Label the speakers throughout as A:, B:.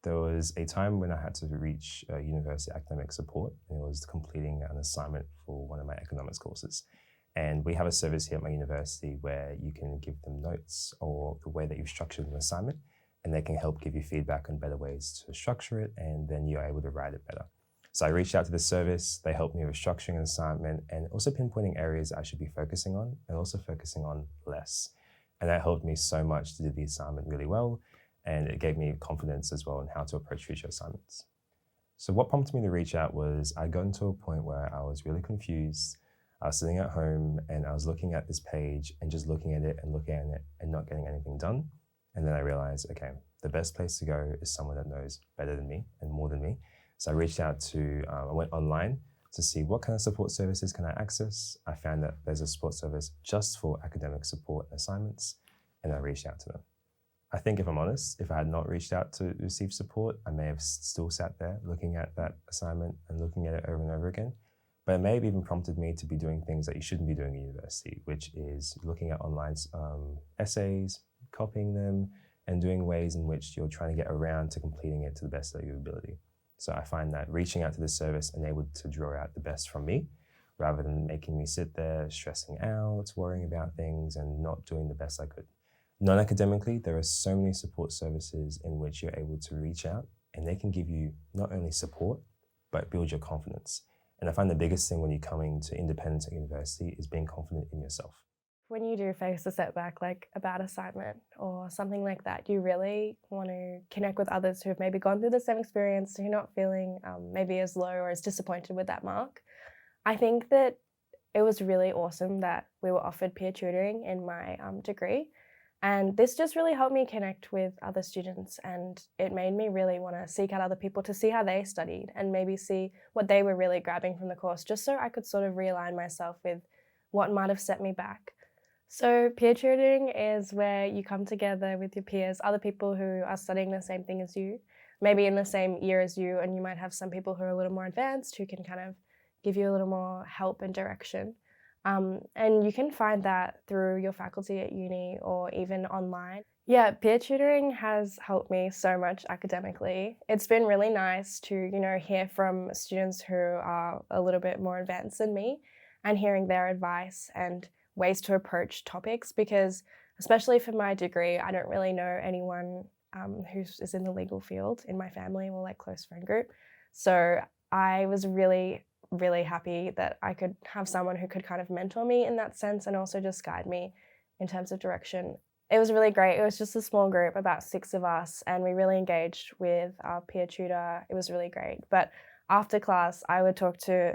A: There was a time when I had to reach university academic support, and it was completing an assignment for one of my economics courses. And we have a service here at my university where you can give them notes or the way that you've structured an assignment, and they can help give you feedback on better ways to structure it, and then you're able to write it better. So I reached out to the service, they helped me with structuring an assignment and also pinpointing areas I should be focusing on and also focusing on less. And that helped me so much to do the assignment really well, and it gave me confidence as well in how to approach future assignments. So what prompted me to reach out was I got into a point where I was really confused. I was sitting at home and I was looking at this page and just looking at it and looking at it and not getting anything done. And then I realized, okay, the best place to go is someone that knows better than me and more than me. So I reached out to, I went online to see what kind of support services can I access. I found that there's a support service just for academic support and assignments, and I reached out to them. I think if I'm honest, if I had not reached out to receive support, I may have still sat there looking at that assignment and looking at it over and over again. But it may have even prompted me to be doing things that you shouldn't be doing at university, which is looking at online essays, copying them, and doing ways in which you're trying to get around to completing it to the best of your ability. So I find that reaching out to the service enabled to draw out the best from me, rather than making me sit there stressing out, worrying about things, and not doing the best I could. Non-academically, there are so many support services in which you're able to reach out, and they can give you not only support, but build your confidence. And I find the biggest thing when you're coming to independence at university is being confident in yourself.
B: When you do face a setback like a bad assignment or something like that, you really want to connect with others who have maybe gone through the same experience, who are not feeling maybe as low or as disappointed with that mark. I think that it was really awesome that we were offered peer tutoring in my degree. And this just really helped me connect with other students, and it made me really want to seek out other people to see how they studied and maybe see what they were really grabbing from the course, just so I could sort of realign myself with what might have set me back. So peer tutoring is where you come together with your peers, other people who are studying the same thing as you, maybe in the same year as you, and you might have some people who are a little more advanced who can kind of give you a little more help and direction. And you can find that through your faculty at uni or even online. Yeah, peer tutoring has helped me so much academically. It's been really nice to, hear from students who are a little bit more advanced than me and hearing their advice and ways to approach topics, because especially for my degree, I don't really know anyone who is in the legal field in my family or like close friend group. So I was really happy that I could have someone who could kind of mentor me in that sense and also just guide me in terms of direction. It was really great. It was just a small group, about 6 of us, and we really engaged with our peer tutor. It was really great. But after class, I would talk to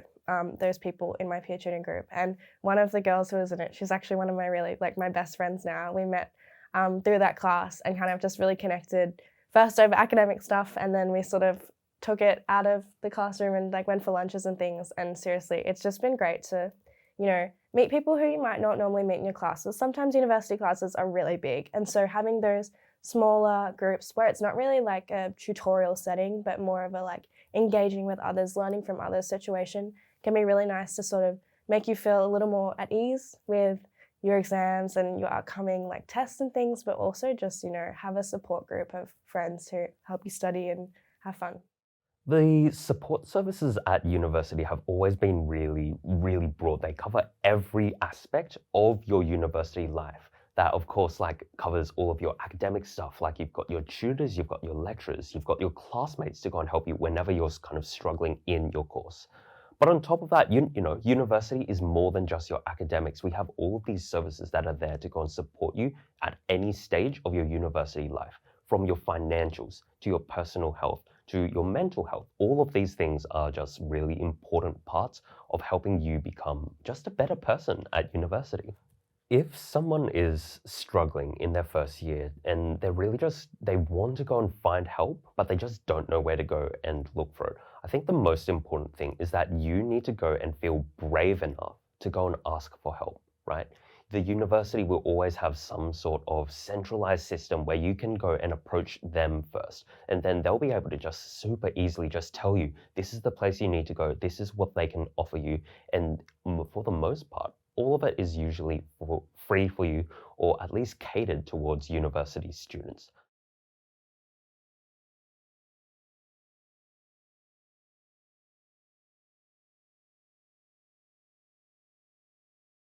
B: those people in my peer tutoring group. And one of the girls who was in it, she's actually one of my my best friends now. We met through that class and kind of just really connected, first over academic stuff, and then we sort of took it out of the classroom and like went for lunches and things. And seriously, it's just been great to, meet people who you might not normally meet in your classes. Sometimes university classes are really big. And so having those smaller groups where it's not really like a tutorial setting, but more of a like engaging with others, learning from others situation can be really nice to sort of make you feel a little more at ease with your exams and your upcoming like tests and things, but also just, have a support group of friends who help you study and have fun.
C: The support services at university have always been really, really broad. They cover every aspect of your university life. That, of course, covers all of your academic stuff. Like you've got your tutors, you've got your lecturers, you've got your classmates to go and help you whenever you're kind of struggling in your course. But on top of that, university is more than just your academics. We have all of these services that are there to go and support you at any stage of your university life, from your financials to your personal health, to your mental health. All of these things are just really important parts of helping you become just a better person at university. If someone is struggling in their first year and they want to go and find help, but they just don't know where to go and look for it, I think the most important thing is that you need to go and feel brave enough to go and ask for help, right? The university will always have some sort of centralized system where you can go and approach them first. And then they'll be able to just super easily just tell you, this is the place you need to go. This is what they can offer you. And for the most part, all of it is usually free for you, or at least catered towards university students.